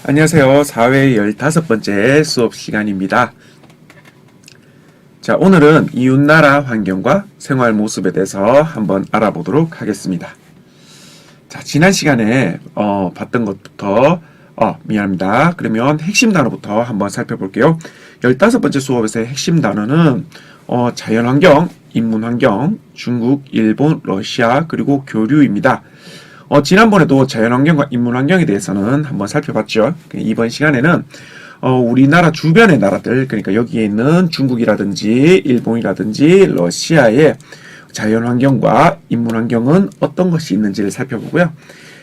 안녕하세요. 4회 15번째 수업 시간입니다. 자, 오늘은 이웃나라 환경과 생활 모습에 대해서 한번 알아보도록 하겠습니다. 자, 지난 시간에 봤던 것부터 미안합니다. 그러면 핵심 단어부터 한번 살펴볼게요. 15번째 수업에서의 핵심 단어는 자연환경, 인문환경, 중국, 일본, 러시아, 그리고 교류입니다. 지난번에도 자연환경과 인문환경에 대해서는 한번 살펴봤죠. 이번 시간에는 우리나라 주변의 나라들, 그러니까 여기에 있는 중국이라든지 일본이라든지 러시아의 자연환경과 인문환경은 어떤 것이 있는지를 살펴보고요.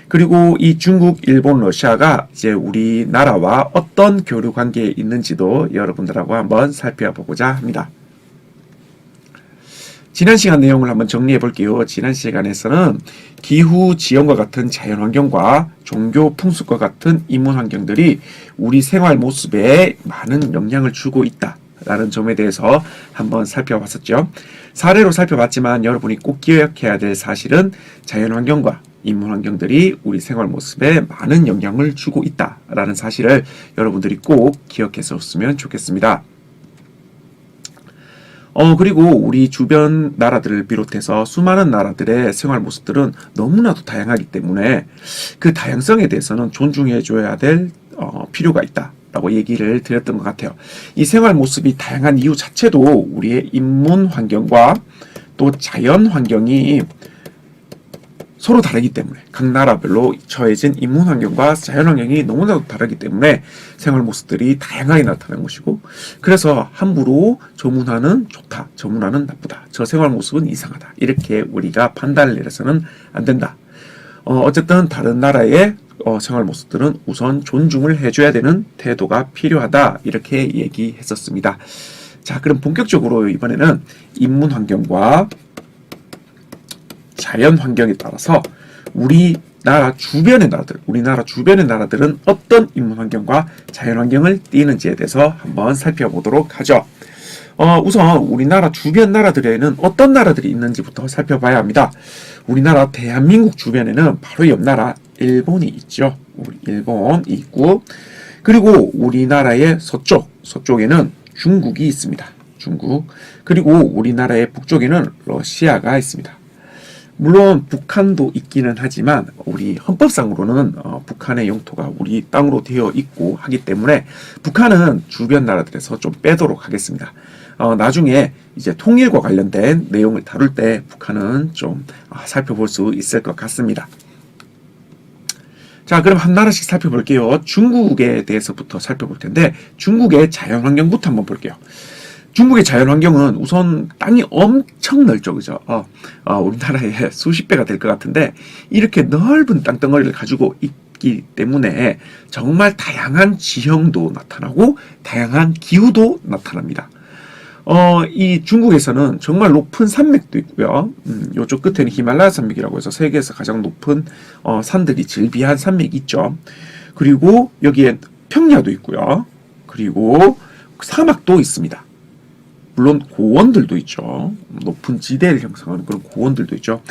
그리고 이 중국, 일본, 러시아가 이제 우리나라와 어떤 교류 관계에 있는지도 여러분들하고 한번 살펴보고자 합니다. 지난 시간 내용을 한번 정리해 볼게요. 지난 시간에서는 기후, 지형과 같은 자연환경과 종교, 풍습과 같은 인문환경들이 우리 생활 모습에 많은 영향을 주고 있다라는 점에 대해서 한번 살펴봤었죠. 사례로 살펴봤지만 여러분이 꼭 기억해야 될 사실은 자연환경과 인문환경들이 우리 생활 모습에 많은 영향을 주고 있다라는 사실을 여러분들이 꼭 기억해서 줬으면 좋겠습니다. 그리고 우리 주변 나라들을 비롯해서 수많은 나라들의 생활 모습들은 너무나도 다양하기 때문에 그 다양성에 대해서는 존중해줘야 될 필요가 있다라고 얘기를 드렸던 것 같아요. 이 생활 모습이 다양한 이유 자체도 우리의 인문 환경과 또 자연 환경이 서로 다르기 때문에 각 나라별로 처해진 인문 환경과 자연 환경이 너무나도 다르기 때문에 생활 모습들이 다양하게 나타나는 것이고, 그래서 함부로 저 문화는 좋다, 저 문화는 나쁘다, 저 생활 모습은 이상하다, 이렇게 우리가 판단을 내려서는 안 된다. 어쨌든 다른 나라의 생활 모습들은 우선 존중을 해줘야 되는 태도가 필요하다, 이렇게 얘기했었습니다. 자, 그럼 본격적으로 이번에는 인문 환경과 자연 환경에 따라서 우리나라 주변의 나라들은 어떤 인문 환경과 자연 환경을 띠는지에 대해서 한번 살펴보도록 하죠. 우선 우리나라 주변 나라들에는 어떤 나라들이 있는지부터 살펴봐야 합니다. 우리나라 대한민국 주변에는 바로 옆 나라 일본이 있죠. 일본이 있고, 그리고 우리나라의 서쪽에는 중국이 있습니다. 중국. 그리고 우리나라의 북쪽에는 러시아가 있습니다. 물론 북한도 있기는 하지만 우리 헌법상으로는 북한의 영토가 우리 땅으로 되어 있고 하기 때문에 북한은 주변 나라들에서 좀 빼도록 하겠습니다. 나중에 이제 통일과 관련된 내용을 다룰 때 북한은 좀 살펴볼 수 있을 것 같습니다. 자, 그럼 한 나라씩 살펴볼게요. 중국에 대해서부터 살펴볼 텐데, 중국의 자연환경부터 한번 볼게요. 중국의 자연환경은 우선 땅이 엄청 넓죠, 그죠? 우리나라의 수십 배가 될 것 같은데, 이렇게 넓은 땅덩어리를 가지고 있기 때문에 정말 다양한 지형도 나타나고, 다양한 기후도 나타납니다. 이 중국에서는 정말 높은 산맥도 있고요. 이쪽 끝에는 히말라야 산맥이라고 해서 세계에서 가장 높은 산들이 즐비한 산맥이 있죠. 그리고 여기에 평야도 있고요. 그리고 사막도 있습니다. 물론 고원들도 있죠. 높은 지대를 형성하는 그런 고원들도 있죠.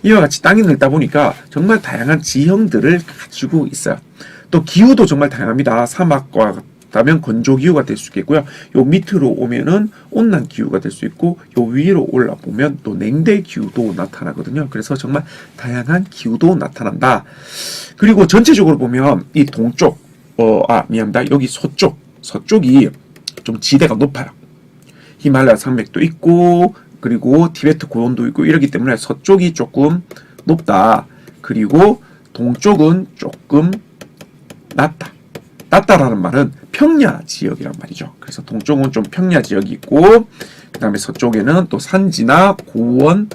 이와 같이 땅이 넓다 보니까 정말 다양한 지형들을 가지고 있어요. 또 기후도 정말 다양합니다. 사막과 같다면 건조 기후가 될 수 있겠고요. 요 밑으로 오면은 온난 기후가 될 수 있고, 요 위로 올라보면 또 냉대 기후도 나타나거든요. 그래서 정말 다양한 기후도 나타난다. 그리고 전체적으로 보면 이 동쪽, 미안합니다. 여기 서쪽이 좀 지대가 높아요. 히말라야 산맥도 있고, 그리고 티베트 고원도 있고, 이러기 때문에 서쪽이 조금 높다. 그리고 동쪽은 조금 낮다. 낮다라는 말은 평야 지역이란 말이죠. 그래서 동쪽은 좀 평야 지역이 있고, 그 다음에 서쪽에는 또 산지나 고원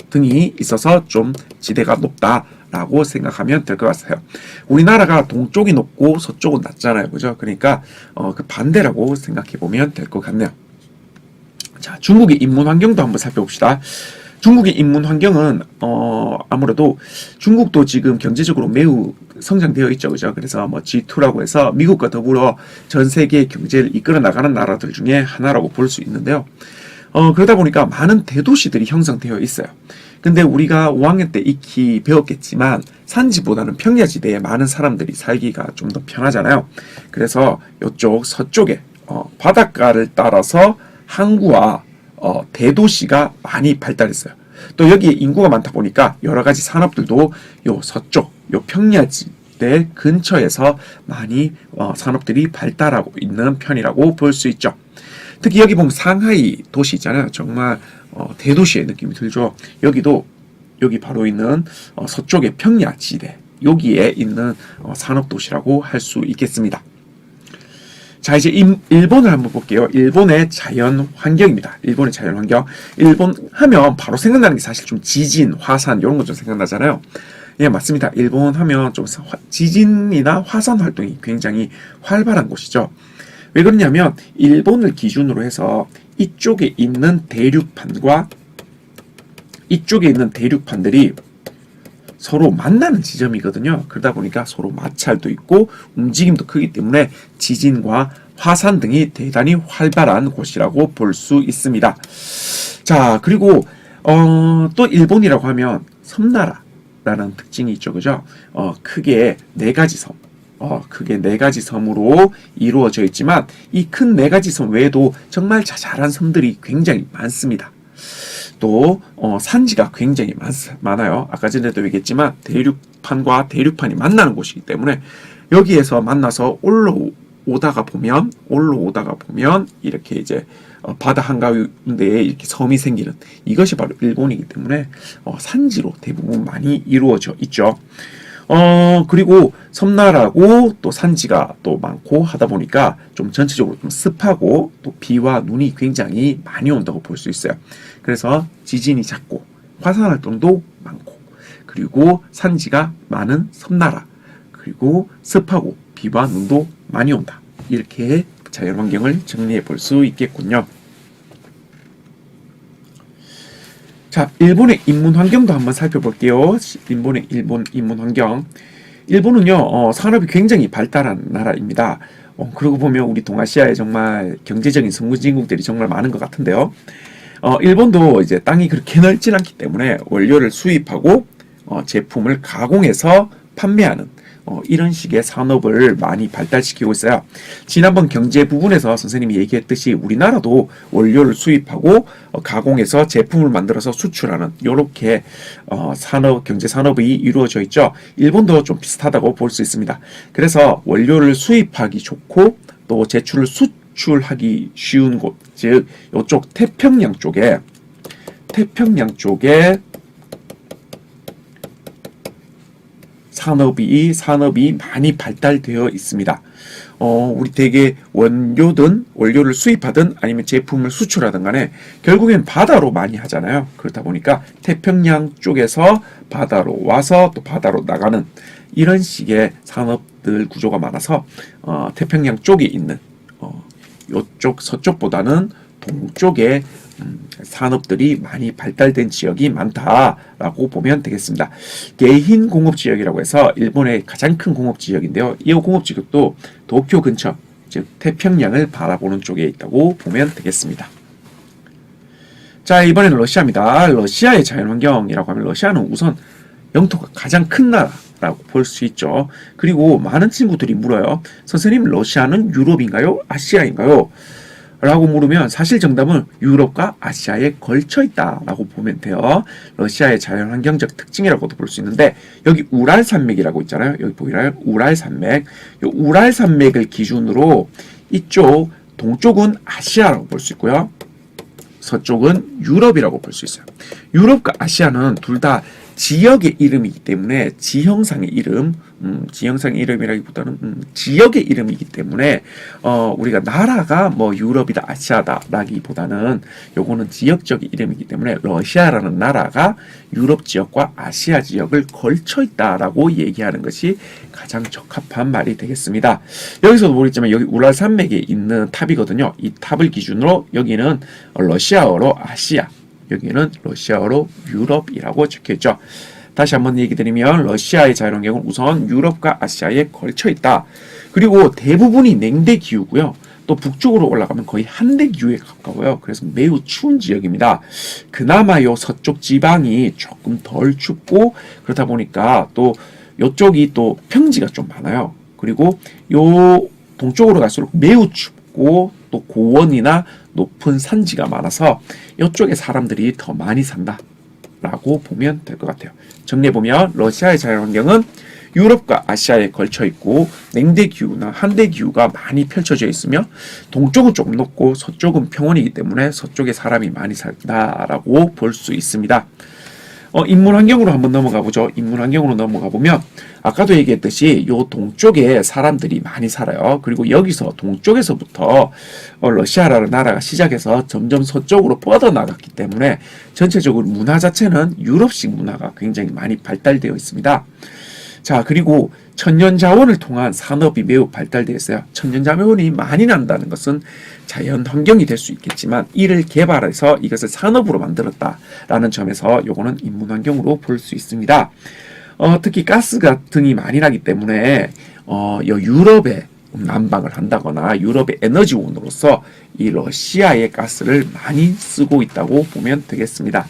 등이 있어서 좀 지대가 높다라고 생각하면 될 것 같아요. 우리나라가 동쪽이 높고 서쪽은 낮잖아요, 그죠? 그러니까 그 반대라고 생각해 보면 될 것 같네요. 자, 중국의 인문 환경도 한번 살펴봅시다. 중국의 인문 환경은 아무래도 중국도 지금 경제적으로 매우 성장되어 있죠, 그죠? 그래서 뭐 G2라고 해서 미국과 더불어 전 세계의 경제를 이끌어 나가는 나라들 중에 하나라고 볼 수 있는데요. 그러다 보니까 많은 대도시들이 형성되어 있어요. 근데 우리가 5학년 때 익히 배웠겠지만 산지보다는 평야지대에 많은 사람들이 살기가 좀 더 편하잖아요. 그래서 이쪽 서쪽에 바닷가를 따라서 항구와 대도시가 많이 발달했어요. 또 여기에 인구가 많다 보니까 여러 가지 산업들도 요 서쪽, 요 평야지대 근처에서 많이 산업들이 발달하고 있는 편이라고 볼 수 있죠. 특히 여기 보면 상하이 도시 있잖아요. 정말 대도시의 느낌이 들죠. 여기도 여기 바로 있는 서쪽의 평야지대 여기에 있는 산업도시라고 할 수 있겠습니다. 자, 이제 일본을 한번 볼게요. 일본의 자연 환경입니다. 일본의 자연 환경. 일본 하면 바로 생각나는 게 사실 좀 지진, 화산 이런 거 좀 생각나잖아요. 예, 맞습니다. 일본 하면 좀 지진이나 화산 활동이 굉장히 활발한 곳이죠. 왜 그러냐면 일본을 기준으로 해서 이쪽에 있는 대륙판과 이쪽에 있는 대륙판들이 서로 만나는 지점이거든요. 그러다 보니까 서로 마찰도 있고 움직임도 크기 때문에 지진과 화산 등이 대단히 활발한 곳이라고 볼 수 있습니다. 자, 그리고 또 일본이라고 하면 섬나라라는 특징이 있죠. 그죠? 크게 네 가지 섬. 크게 네 가지 섬으로 이루어져 있지만 이 큰 네 가지 섬 외에도 정말 자잘한 섬들이 굉장히 많습니다. 또 산지가 굉장히 많아요. 아까 전에도 얘기했지만 대륙판과 대륙판이 만나는 곳이기 때문에 여기에서 만나서 올라오다가 보면 이렇게 이제 바다 한가운데에 이렇게 섬이 생기는 이것이 바로 일본이기 때문에 산지로 대부분 많이 이루어져 있죠. 그리고 섬나라고 또 산지가 또 많고 하다 보니까 좀 전체적으로 좀 습하고 또 비와 눈이 굉장히 많이 온다고 볼 수 있어요. 그래서 지진이 잦고 화산 활동도 많고 그리고 산지가 많은 섬나라 그리고 습하고 비와 눈도 많이 온다. 이렇게 자연 환경을 정리해 볼 수 있겠군요. 자, 일본의 인문 환경도 한번 살펴볼게요. 일본의 인문 환경. 일본은요, 산업이 굉장히 발달한 나라입니다. 그러고 보면 우리 동아시아에 정말 경제적인 선진국들이 정말 많은 것 같은데요. 일본도 이제 땅이 그렇게 넓진 않기 때문에 원료를 수입하고 제품을 가공해서 판매하는 이런 식의 산업을 많이 발달시키고 있어요. 지난번 경제 부분에서 선생님이 얘기했듯이 우리나라도 원료를 수입하고 가공해서 제품을 만들어서 수출하는 이렇게 경제 산업이 이루어져 있죠. 일본도 좀 비슷하다고 볼 수 있습니다. 그래서 원료를 수입하기 좋고 또 제출을 수출하기 쉬운 곳, 즉 이쪽 태평양 쪽에 산업이 많이 발달되어 있습니다. 우리 대개 원료를 수입하든 아니면 제품을 수출하든 간에 결국엔 바다로 많이 하잖아요. 그렇다 보니까 태평양 쪽에서 바다로 와서 또 바다로 나가는 이런 식의 산업들 구조가 많아서 태평양 쪽에 있는 이쪽 서쪽보다는 동쪽에 산업들이 많이 발달된 지역이 많다라고 보면 되겠습니다. 게힌 공업지역이라고 해서 일본의 가장 큰 공업지역인데요. 이 공업지역도 도쿄 근처, 즉 태평양을 바라보는 쪽에 있다고 보면 되겠습니다. 자, 이번에는 러시아입니다. 러시아의 자연환경이라고 하면 러시아는 우선 영토가 가장 큰 나라라고 볼 수 있죠. 그리고 많은 친구들이 물어요. 선생님, 러시아는 유럽인가요? 아시아인가요? 라고 물으면 사실 정답은 유럽과 아시아에 걸쳐 있다라고 보면 돼요. 러시아의 자연환경적 특징이라고도 볼 수 있는데 여기 우랄산맥이라고 있잖아요. 여기 보이나요? 우랄산맥. 이 우랄산맥을 기준으로 이쪽 동쪽은 아시아라고 볼 수 있고요. 서쪽은 유럽이라고 볼 수 있어요. 유럽과 아시아는 둘 다 지역의 이름이기 때문에 지형상의 이름이라기보다는 지역의 이름이기 때문에 우리가 나라가 뭐 유럽이다 아시아다라기보다는 요거는 지역적인 이름이기 때문에 러시아라는 나라가 유럽 지역과 아시아 지역을 걸쳐 있다라고 얘기하는 것이 가장 적합한 말이 되겠습니다. 여기서도 보겠지만 여기 우랄 산맥에 있는 탑이거든요. 이 탑을 기준으로 여기는 러시아어로 아시아, 여기는 러시아어로 유럽이라고 적혀있죠. 다시 한번 얘기 드리면 러시아의 자연환경은 우선 유럽과 아시아에 걸쳐 있다. 그리고 대부분이 냉대 기후고요. 또 북쪽으로 올라가면 거의 한대 기후에 가까워요. 그래서 매우 추운 지역입니다. 그나마 요 서쪽 지방이 조금 덜 춥고 그러다 보니까 또 요쪽이 또 평지가 좀 많아요. 그리고 요 동쪽으로 갈수록 매우 춥고 또 고원이나 높은 산지가 많아서 이쪽에 사람들이 더 많이 산다라고 보면 될 것 같아요. 정리해보면 러시아의 자연환경은 유럽과 아시아에 걸쳐 있고 냉대 기후나 한대 기후가 많이 펼쳐져 있으며 동쪽은 조금 높고 서쪽은 평원이기 때문에 서쪽에 사람이 많이 산다라고 볼 수 있습니다. 인문 환경으로 한번 넘어가 보죠. 인문 환경으로 넘어가 보면 아까도 얘기했듯이 요 동쪽에 사람들이 많이 살아요. 그리고 여기서 동쪽에서부터 러시아라는 나라가 시작해서 점점 서쪽으로 뻗어나갔기 때문에 전체적으로 문화 자체는 유럽식 문화가 굉장히 많이 발달되어 있습니다. 자, 그리고 천연자원을 통한 산업이 매우 발달되어 있어요. 천연자원이 많이 난다는 것은 자연 환경이 될 수 있겠지만 이를 개발해서 이것을 산업으로 만들었다라는 점에서 요거는 인문 환경으로 볼 수 있습니다. 특히 가스 등이 많이 나기 때문에 유럽에 난방을 한다거나 유럽의 에너지원으로서 이 러시아의 가스를 많이 쓰고 있다고 보면 되겠습니다.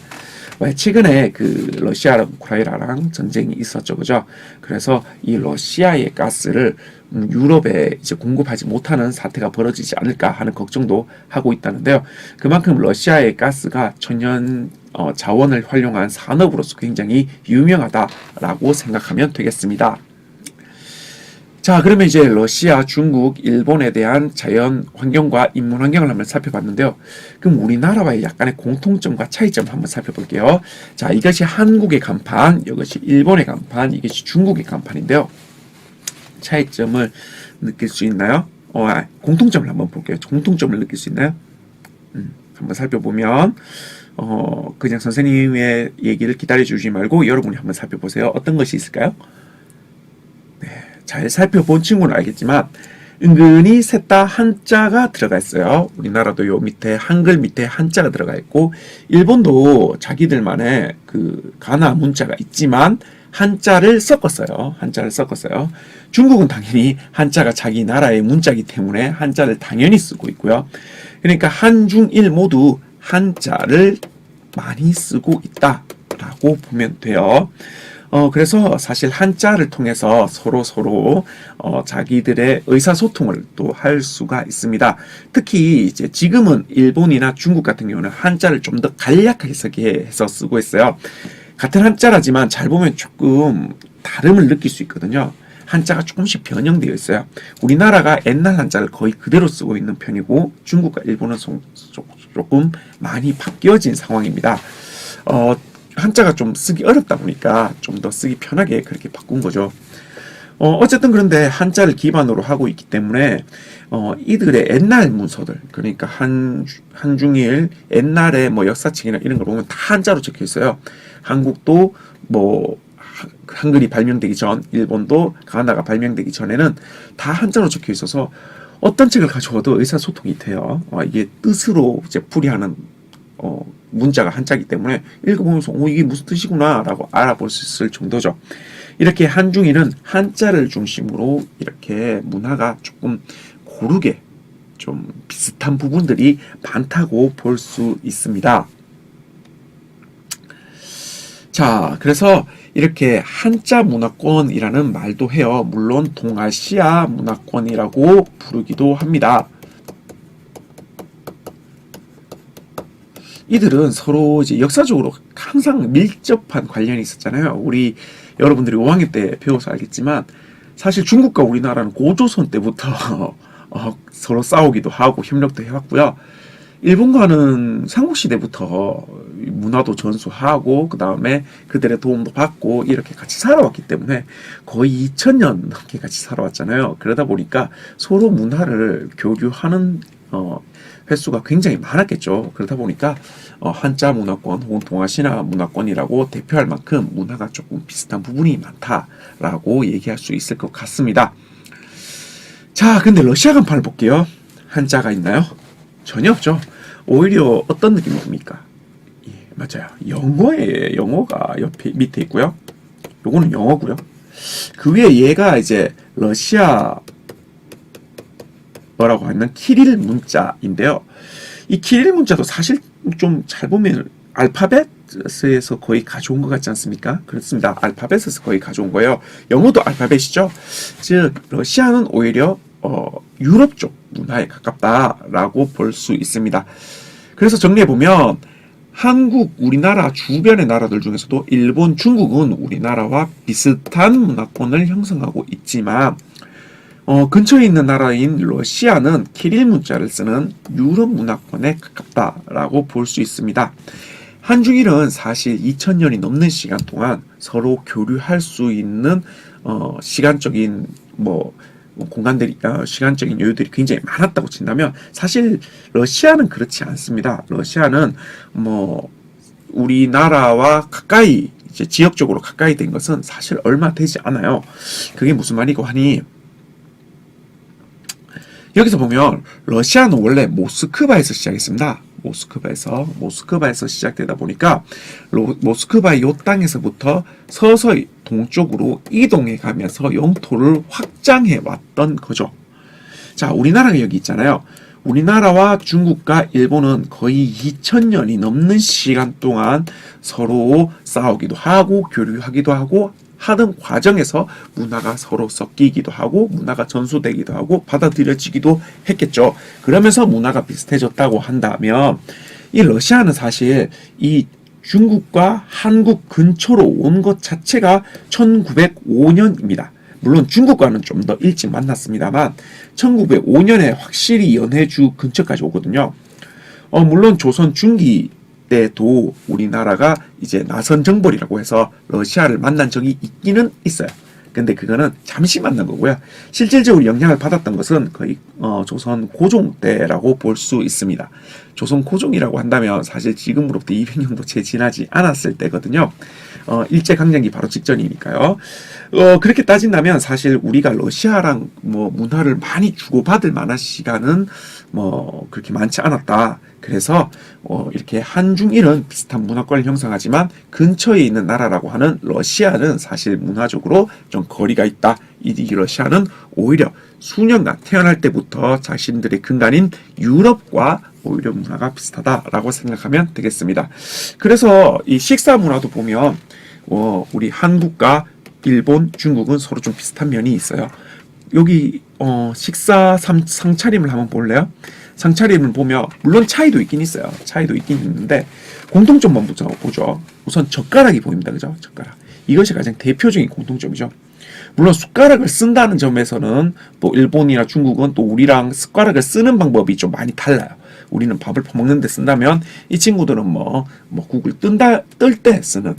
최근에 그 러시아랑 우크라이나랑 전쟁이 있었죠, 그죠? 그래서 이 러시아의 가스를 유럽에 이제 공급하지 못하는 사태가 벌어지지 않을까 하는 걱정도 하고 있다는데요. 그만큼 러시아의 가스가 천연 자원을 활용한 산업으로서 굉장히 유명하다라고 생각하면 되겠습니다. 자, 그러면 이제 러시아, 중국, 일본에 대한 자연 환경과 인문 환경을 한번 살펴봤는데요. 그럼 우리나라와의 약간의 공통점과 차이점을 한번 살펴볼게요. 자, 이것이 한국의 간판, 이것이 일본의 간판, 이것이 중국의 간판인데요. 차이점을 느낄 수 있나요? 공통점을 한번 볼게요. 공통점을 느낄 수 있나요? 한번 살펴보면 그냥 선생님의 얘기를 기다려주지 말고 여러분이 한번 살펴보세요. 어떤 것이 있을까요? 잘 살펴본 친구는 알겠지만 은근히 셋 다 한자가 들어가 있어요. 우리나라도 요 밑에 한글 밑에 한자가 들어가 있고 일본도 자기들만의 그 가나 문자가 있지만 한자를 섞었어요. 한자를 섞었어요. 중국은 당연히 한자가 자기 나라의 문자이기 때문에 한자를 당연히 쓰고 있고요. 그러니까 한중일 모두 한자를 많이 쓰고 있다라고 보면 돼요. 그래서 사실 한자를 통해서 서로 자기들의 의사소통을 또 할 수가 있습니다. 특히 이제 지금은 일본이나 중국 같은 경우는 한자를 좀 더 간략하게 해서 쓰고 있어요. 같은 한자라지만 잘 보면 조금 다름을 느낄 수 있거든요. 한자가 조금씩 변형되어 있어요. 우리나라가 옛날 한자를 거의 그대로 쓰고 있는 편이고 중국과 일본은 조금 많이 바뀌어진 상황입니다. 한자가 좀 쓰기 어렵다 보니까 좀 더 쓰기 편하게 그렇게 바꾼 거죠. 어쨌든 그런데 한자를 기반으로 하고 있기 때문에 이들의 옛날 문서들, 그러니까 한중일 옛날의 뭐 역사책이나 이런 걸 보면 다 한자로 적혀 있어요. 한국도 뭐 한글이 발명되기 전, 일본도 가나가 발명되기 전에는 다 한자로 적혀 있어서 어떤 책을 가져와도 의사소통이 돼요. 이게 뜻으로 이제 풀이하는 문자가 한자이기 때문에 읽어보면서 이게 무슨 뜻이구나 라고 알아볼 수 있을 정도죠. 이렇게 한중일은 한자를 중심으로 이렇게 문화가 조금 고르게 좀 비슷한 부분들이 많다고 볼 수 있습니다. 자, 그래서 이렇게 한자 문화권이라는 말도 해요. 물론 동아시아 문화권이라고 부르기도 합니다. 이들은 서로 이제 역사적으로 항상 밀접한 관련이 있었잖아요. 우리 여러분들이 5학년 때 배워서 알겠지만 사실 중국과 우리나라는 고조선 때부터 서로 싸우기도 하고 협력도 해왔고요. 일본과는 삼국시대부터 문화도 전수하고 그 다음에 그들의 도움도 받고 이렇게 같이 살아왔기 때문에 거의 2000년 넘게 같이 살아왔잖아요. 그러다 보니까 서로 문화를 교류하는 횟수가 굉장히 많았겠죠. 그러다 보니까 한자 문화권 혹은 동아시아 문화권이라고 대표할 만큼 문화가 조금 비슷한 부분이 많다라고 얘기할 수 있을 것 같습니다. 자, 근데 러시아 간판을 볼게요. 한자가 있나요? 전혀 없죠. 오히려 어떤 느낌이 듭니까? 예, 맞아요. 영어가 옆에 밑에 있고요. 요거는 영어고요. 그 위에 얘가 이제 러시아 러시아어라고 하는 키릴 문자인데요. 이 키릴 문자도 사실 좀 잘 보면 알파벳에서 거의 가져온 것 같지 않습니까? 그렇습니다. 알파벳에서 거의 가져온 거예요. 영어도 알파벳이죠. 즉 러시아는 오히려 유럽 쪽 문화에 가깝다라고 볼 수 있습니다. 그래서 정리해보면 한국, 우리나라 주변의 나라들 중에서도 일본, 중국은 우리나라와 비슷한 문화권을 형성하고 있지만 근처에 있는 나라인 러시아는 키릴 문자를 쓰는 유럽 문화권에 가깝다라고 볼 수 있습니다. 한중일은 사실 2000년이 넘는 시간 동안 서로 교류할 수 있는 시간적인 공간들이 시간적인 여유들이 굉장히 많았다고 친다면 사실 러시아는 그렇지 않습니다. 러시아는 우리나라와 가까이 이제 지역적으로 가까이 된 것은 사실 얼마 되지 않아요. 그게 무슨 말이고 하니 여기서 보면 러시아는 원래 모스크바에서 시작했습니다. 모스크바에서 시작되다 보니까 모스크바의 요 땅에서부터 서서히 동쪽으로 이동해 가면서 영토를 확장해 왔던 거죠. 자, 우리나라가 여기 있잖아요. 우리나라와 중국과 일본은 거의 2000년이 넘는 시간 동안 서로 싸우기도 하고 교류하기도 하고 하던 과정에서 문화가 서로 섞이기도 하고 문화가 전수되기도 하고 받아들여지기도 했겠죠. 그러면서 문화가 비슷해졌다고 한다면 이 러시아는 사실 이 중국과 한국 근처로 온 것 자체가 1905년입니다. 물론 중국과는 좀 더 일찍 만났습니다만 1905년에 확실히 연해주 근처까지 오거든요. 물론 조선 중기 때도 우리나라가 이제 나선 정벌이라고 해서 러시아를 만난 적이 있기는 있어요. 근데 그거는 잠시 만난 거고요. 실질적으로 영향을 받았던 것은 거의 조선 고종 때라고 볼 수 있습니다. 조선 고종이라고 한다면 사실 지금으로부터 200년도 채 지나지 않았을 때거든요. 일제강점기 바로 직전이니까요. 그렇게 따진다면 사실 우리가 러시아랑 문화를 많이 주고받을 만한 시간은 그렇게 많지 않았다. 그래서 이렇게 한중일은 비슷한 문화권을 형성하지만 근처에 있는 나라라고 하는 러시아는 사실 문화적으로 좀 거리가 있다. 이 러시아는 오히려 수년간 태어날 때부터 자신들의 근간인 유럽과 오히려 문화가 비슷하다라고 생각하면 되겠습니다. 그래서 이 식사 문화도 보면 우리 한국과 일본, 중국은 서로 좀 비슷한 면이 있어요. 여기 식사 상차림을 한번 볼래요? 상차림을 보면 물론 차이도 있긴 있어요. 차이도 있긴 있는데 공통점만 보죠. 우선 젓가락이 보입니다. 그죠? 젓가락. 이것이 가장 대표적인 공통점이죠. 물론 숟가락을 쓴다는 점에서는 또 일본이나 중국은 또 우리랑 숟가락을 쓰는 방법이 좀 많이 달라요. 우리는 밥을 퍼먹는 데 쓴다면 이 친구들은 국을 뜰 때 쓰는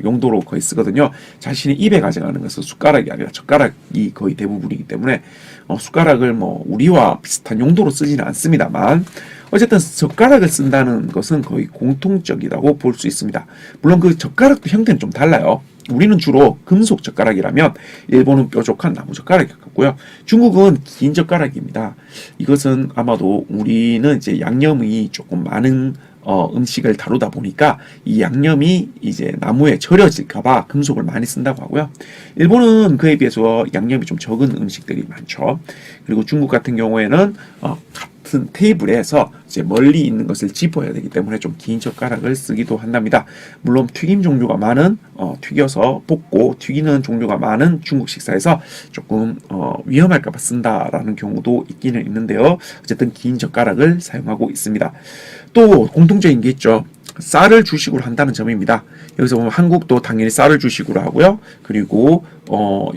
용도로 거의 쓰거든요. 자신이 입에 가져가는 것은 숟가락이 아니라 젓가락이 거의 대부분이기 때문에 숟가락을 우리와 비슷한 용도로 쓰지는 않습니다만 어쨌든 젓가락을 쓴다는 것은 거의 공통적이라고 볼 수 있습니다. 물론 그 젓가락도 형태는 좀 달라요. 우리는 주로 금속 젓가락이라면 일본은 뾰족한 나무 젓가락이 가깝고요. 중국은 긴 젓가락입니다. 이것은 아마도 우리는 이제 양념이 조금 많은 음식을 다루다 보니까 이 양념이 이제 나무에 절여질까봐 금속을 많이 쓴다고 하고요. 일본은 그에 비해서 양념이 좀 적은 음식들이 많죠. 그리고 중국 같은 경우에는 같은 테이블에서 이제 멀리 있는 것을 짚어야 되기 때문에 좀 긴 젓가락을 쓰기도 한답니다. 물론 튀김 종류가 많은 튀겨서 볶고 튀기는 종류가 많은 중국 식사에서 조금 위험할까봐 쓴다라는 경우도 있기는 있는데요. 어쨌든 긴 젓가락을 사용하고 있습니다. 또 공통적인 게 있죠. 쌀을 주식으로 한다는 점입니다. 여기서 보면 한국도 당연히 쌀을 주식으로 하고요. 그리고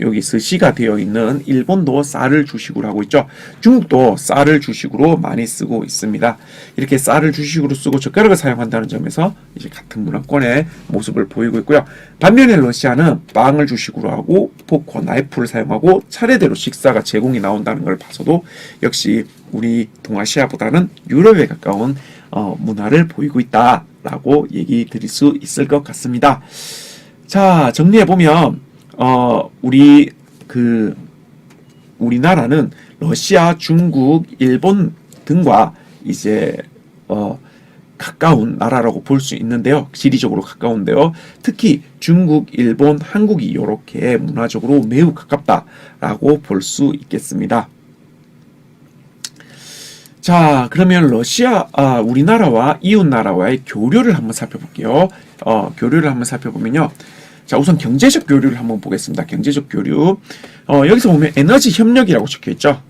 여기 스시가 되어 있는 일본도 쌀을 주식으로 하고 있죠. 중국도 쌀을 주식으로 많이 쓰고 있습니다. 이렇게 쌀을 주식으로 쓰고 젓가락을 사용한다는 점에서 이제 같은 문화권의 모습을 보이고 있고요. 반면에 러시아는 빵을 주식으로 하고 포크, 나이프를 사용하고 차례대로 식사가 제공이 나온다는 걸 봐서도 역시 우리 동아시아보다는 유럽에 가까운 문화를 보이고 있다라고 얘기 드릴 수 있을 것 같습니다. 자, 정리해보면 우리나라는 러시아, 중국, 일본 등과 이제 가까운 나라라고 볼 수 있는데요. 지리적으로 가까운데요. 특히 중국, 일본, 한국이 이렇게 문화적으로 매우 가깝다라고 볼 수 있겠습니다. 자, 그러면 우리나라와 이웃 나라와의 교류를 한번 살펴볼게요. 교류를 한번 살펴보면요. 자, 우선 경제적 교류를 한번 보겠습니다. 경제적 교류. 여기서 보면 에너지 협력이라고 적혀 있죠.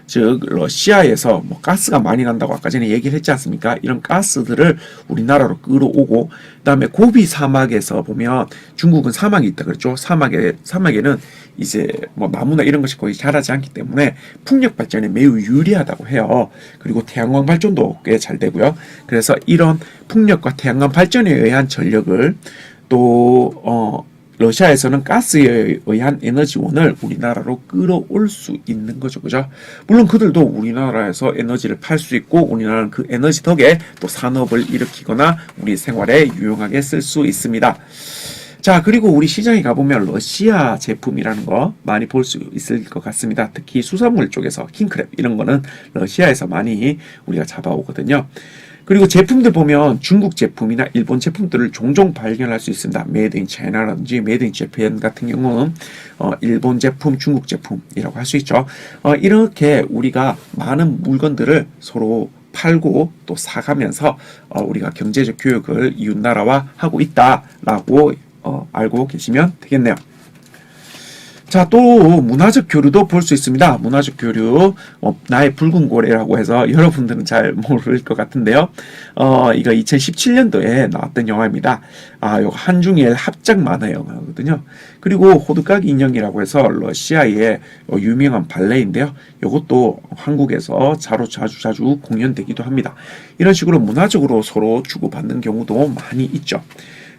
즉, 러시아에서 뭐 가스가 많이 난다고 아까 전에 얘기를 했지 않습니까? 이런 가스들을 우리나라로 끌어오고, 그 다음에 고비 사막에서 보면 중국은 사막이 있다 그랬죠. 사막에는 이제 뭐 나무나 이런 것이 거의 자라지 않기 때문에 풍력 발전에 매우 유리하다고 해요. 그리고 태양광 발전도 꽤 잘 되고요. 그래서 이런 풍력과 태양광 발전에 의한 전력을 또 러시아에서는 가스에 의한 에너지원을 우리나라로 끌어올 수 있는 거죠. 그죠? 물론 그들도 우리나라에서 에너지를 팔 수 있고, 우리나라는 그 에너지 덕에 또 산업을 일으키거나 우리 생활에 유용하게 쓸 수 있습니다. 자, 그리고 우리 시장에 가보면 러시아 제품이라는 거 많이 볼 수 있을 것 같습니다. 특히 수산물 쪽에서 킹크랩 이런 거는 러시아에서 많이 우리가 잡아오거든요. 그리고 제품들 보면 중국 제품이나 일본 제품들을 종종 발견할 수 있습니다. 메이드 인 차이나라든지 메이드 인 재팬 같은 경우는 일본 제품, 중국 제품이라고 할 수 있죠. 이렇게 우리가 많은 물건들을 서로 팔고 또 사가면서 우리가 경제적 교역을 이웃나라와 하고 있다라고 알고 계시면 되겠네요. 자, 또 문화적 교류도 볼 수 있습니다. 문화적 교류, 나의 붉은 고래라고 해서 여러분들은 잘 모를 것 같은데요. 이거 2017년도에 나왔던 영화입니다. 이거 한중일 합작 만화 영화거든요. 그리고 호두까기 인형이라고 해서 러시아의 유명한 발레인데요. 이것도 한국에서 자주 공연되기도 합니다. 이런 식으로 문화적으로 서로 주고받는 경우도 많이 있죠.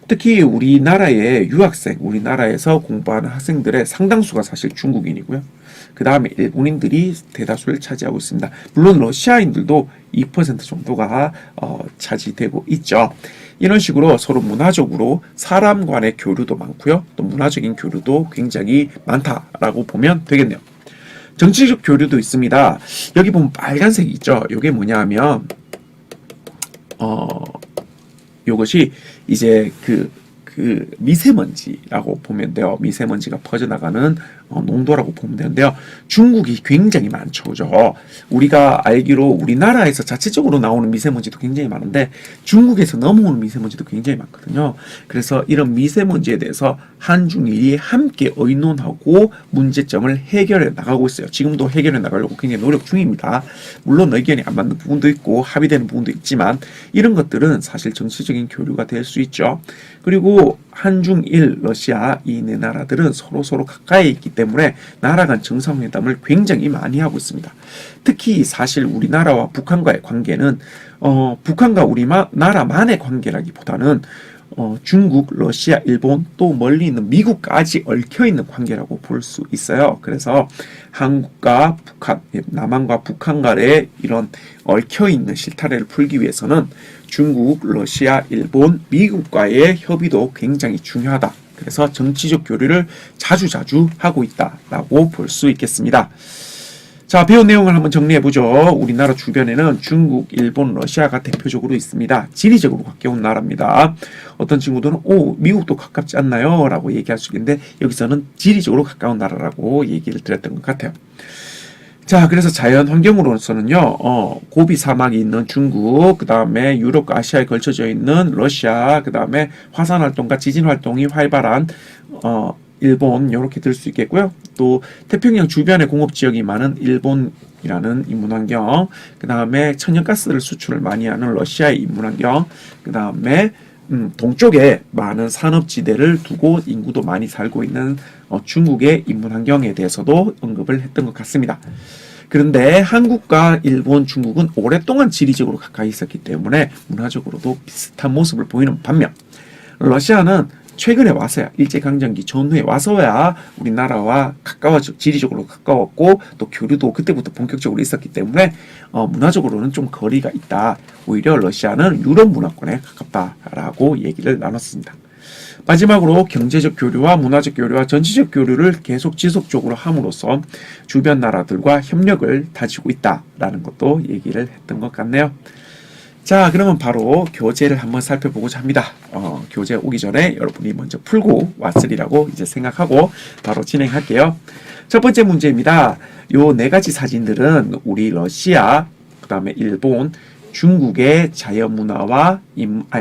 특히 우리나라의 유학생, 우리나라에서 공부하는 학생들의 상당수가 사실 중국인이고요. 그 다음에 일본인들이 대다수를 차지하고 있습니다. 물론 러시아인들도 2% 정도가 차지되고 있죠. 이런 식으로 서로 문화적으로 사람 간의 교류도 많고요. 또 문화적인 교류도 굉장히 많다라고 보면 되겠네요. 정치적 교류도 있습니다. 여기 보면 빨간색이 있죠. 이게 뭐냐 하면 요것이 이제 그 미세먼지라고 보면 돼요. 미세먼지가 퍼져나가는 농도라고 보면 되는데요. 중국이 굉장히 많죠. 그죠? 우리가 알기로 우리나라에서 자체적으로 나오는 미세먼지도 굉장히 많은데 중국에서 넘어오는 미세먼지도 굉장히 많거든요. 그래서 이런 미세먼지에 대해서 한중일이 함께 의논하고 문제점을 해결해 나가고 있어요. 지금도 해결해 나가려고 굉장히 노력 중입니다. 물론 의견이 안 맞는 부분도 있고 합의되는 부분도 있지만 이런 것들은 사실 정치적인 교류가 될 수 있죠. 그리고 한중일 러시아 이 네 나라들은 서로 가까이 있기 때문에 나라 간 정상회담을 굉장히 많이 하고 있습니다. 특히 사실 우리나라와 북한과의 관계는 북한과 우리나라만의 관계라기보다는 중국, 러시아, 일본 또 멀리 있는 미국까지 얽혀있는 관계라고 볼 수 있어요. 그래서 한국과 북한, 남한과 북한 간의 이런 얽혀있는 실타래를 풀기 위해서는 중국, 러시아, 일본, 미국과의 협의도 굉장히 중요하다. 그래서 정치적 교류를 자주 하고 있다라고 볼 수 있겠습니다. 자, 배운 내용을 한번 정리해보죠. 우리나라 주변에는 중국, 일본, 러시아가 대표적으로 있습니다. 지리적으로 가까운 나라입니다. 어떤 친구들은 미국도 가깝지 않나요? 라고 얘기할 수 있는데 여기서는 지리적으로 가까운 나라라고 얘기를 드렸던 것 같아요. 자, 그래서 자연 환경으로서는요, 고비 사막이 있는 중국, 그 다음에 유럽과 아시아에 걸쳐져 있는 러시아, 그 다음에 화산 활동과 지진 활동이 활발한 일본 이렇게 들 수 있겠고요. 또 태평양 주변에 공업 지역이 많은 일본이라는 인문환경, 그 다음에 천연가스를 수출을 많이 하는 러시아의 인문환경, 그 다음에 동쪽에 많은 산업지대를 두고 인구도 많이 살고 있는 중국의 인문환경에 대해서도 언급을 했던 것 같습니다. 그런데 한국과 일본, 중국은 오랫동안 지리적으로 가까이 있었기 때문에 문화적으로도 비슷한 모습을 보이는 반면 러시아는 최근에 와서야 일제강점기 전후에 와서야 우리나라와 지리적으로 가까웠고 또 교류도 그때부터 본격적으로 있었기 때문에 문화적으로는 좀 거리가 있다. 오히려 러시아는 유럽 문화권에 가깝다라고 얘기를 나눴습니다. 마지막으로 경제적 교류와 문화적 교류와 정치적 교류를 계속 지속적으로 함으로써 주변 나라들과 협력을 다지고 있다라는 것도 얘기를 했던 것 같네요. 자, 그러면 바로 교재를 한번 살펴보고자 합니다. 교재 오기 전에 여러분이 먼저 풀고 왔으리라고 이제 생각하고 바로 진행할게요. 첫 번째 문제입니다. 요 네 가지 사진들은 우리 러시아 그 다음에 일본, 중국의 자연문화와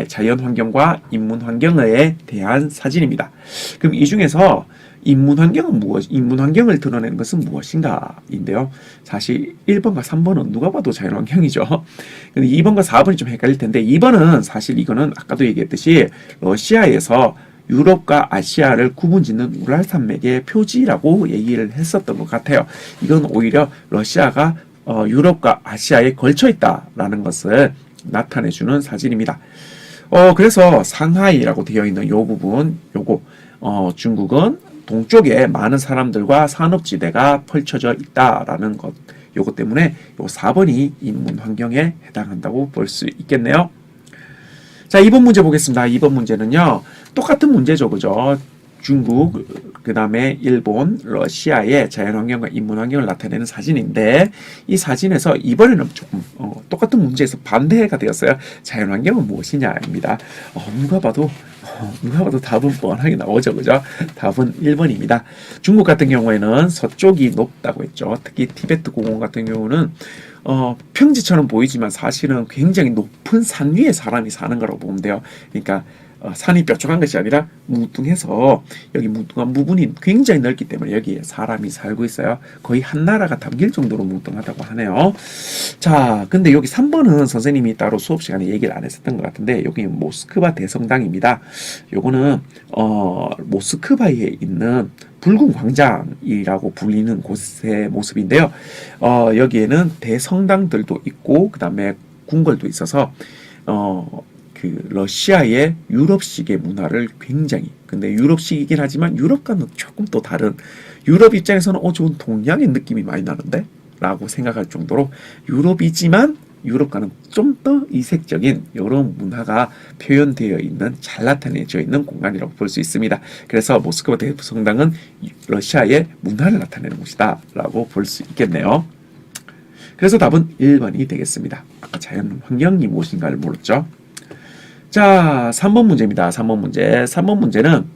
자연환경과 인문환경에 대한 사진입니다. 그럼 이 중에서 인문환경을 드러내는 것은 무엇인가인데요. 사실 1번과 3번은 누가 봐도 자연환경이죠. 근데 2번과 4번이 좀 헷갈릴 텐데 2번은 사실 이거는 아까도 얘기했듯이 러시아에서 유럽과 아시아를 구분짓는 우랄산맥의 표지라고 얘기를 했었던 것 같아요. 이건 오히려 러시아가 유럽과 아시아에 걸쳐 있다라는 것을 나타내주는 사진입니다. 그래서 상하이라고 되어 있는 요 부분, 요거, 중국은 동쪽에 많은 사람들과 산업지대가 펼쳐져 있다라는 것, 요것 때문에 요 4번이 인문환경에 해당한다고 볼 수 있겠네요. 자, 2번 문제 보겠습니다. 2번 문제는요, 똑같은 문제죠, 그죠? 중국, 그 다음에 일본, 러시아의 자연환경과 인문환경을 나타내는 사진인데 이 사진에서 이번에는 조금 똑같은 문제에서 반대가 되었어요. 자연환경은 무엇이냐입니다. 누가 봐도 답은 뻔하게 나오죠, 그죠? 답은 1번입니다. 중국 같은 경우에는 서쪽이 높다고 했죠. 특히 티베트 공원 같은 경우는 평지처럼 보이지만 사실은 굉장히 높은 산 위에 사람이 사는 거라고 보면 돼요. 그러니까 산이 뾰족한 것이 아니라 뭉뚱해서 여기 뭉뚱한 부분이 굉장히 넓기 때문에 여기에 사람이 살고 있어요. 거의 한 나라가 담길 정도로 뭉뚱하다고 하네요. 자, 근데 여기 3번은 선생님이 따로 수업 시간에 얘기를 안 했었던 것 같은데 여기 모스크바 대성당입니다. 요거는 모스크바에 있는 붉은 광장이라고 불리는 곳의 모습인데요. 여기에는 대성당들도 있고 그 다음에 궁궐도 있어서 그 러시아의 유럽식의 문화를 굉장히, 근데 유럽식이긴 하지만 유럽과는 조금 또 다른, 유럽 입장에서는 저건 동양의 느낌이 많이 나는데? 라고 생각할 정도로 유럽이지만 유럽과는 좀 더 이색적인 이런 문화가 표현되어 있는, 잘 나타내져 있는 공간이라고 볼 수 있습니다. 그래서 모스크바 대성당은 러시아의 문화를 나타내는 곳이다 라고 볼 수 있겠네요. 그래서 답은 1번이 되겠습니다. 아까 자연환경이 무엇인가를 물었죠. 자, 3번 문제입니다. 3번 문제. 3번 문제는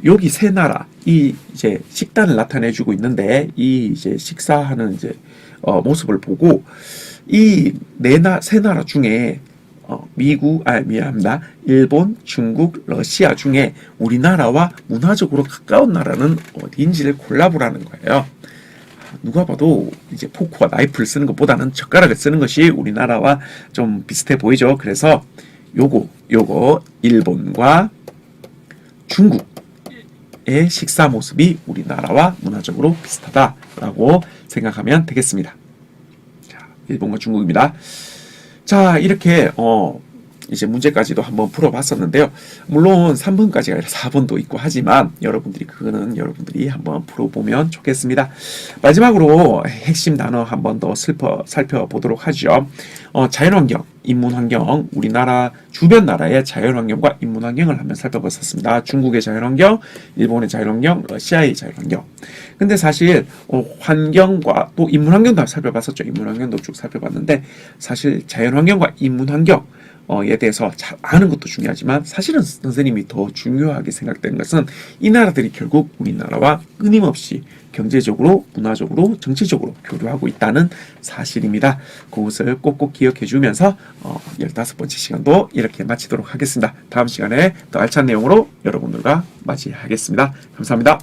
여기 세 나라, 이제 식단을 나타내주고 있는데, 이제 식사하는 이제 모습을 보고, 세 나라 중에 미안합니다. 일본, 중국, 러시아 중에 우리나라와 문화적으로 가까운 나라는 어디인지를 골라보라는 거예요. 누가 봐도 이제 포크와 나이프를 쓰는 것보다는 젓가락을 쓰는 것이 우리나라와 좀 비슷해 보이죠. 그래서 요거 일본과 중국의 식사 모습이 우리나라와 문화적으로 비슷하다라고 생각하면 되겠습니다. 자, 일본과 중국입니다. 자, 이렇게 이제 문제까지도 한번 풀어봤었는데요. 물론 3번까지가 아니라 4번도 있고 하지만 그거는 여러분들이 한번 풀어보면 좋겠습니다. 마지막으로 핵심 단어 한번 더 살펴보도록 하죠. 자연환경, 인문환경, 우리나라 주변 나라의 자연환경과 인문환경을 한번 살펴봤었습니다. 중국의 자연환경, 일본의 자연환경, 러시아의 자연환경. 근데 사실 환경과 또 인문환경도 살펴봤었죠. 인문환경도 쭉 살펴봤는데 사실 자연환경과 인문환경 에 대해서 잘 아는 것도 중요하지만 사실은 선생님이 더 중요하게 생각되는 것은 이 나라들이 결국 우리나라와 끊임없이 경제적으로, 문화적으로, 정치적으로 교류하고 있다는 사실입니다. 그것을 꼭꼭 기억해 주면서 15번째 시간도 이렇게 마치도록 하겠습니다. 다음 시간에 더 알찬 내용으로 여러분들과 맞이하겠습니다. 감사합니다.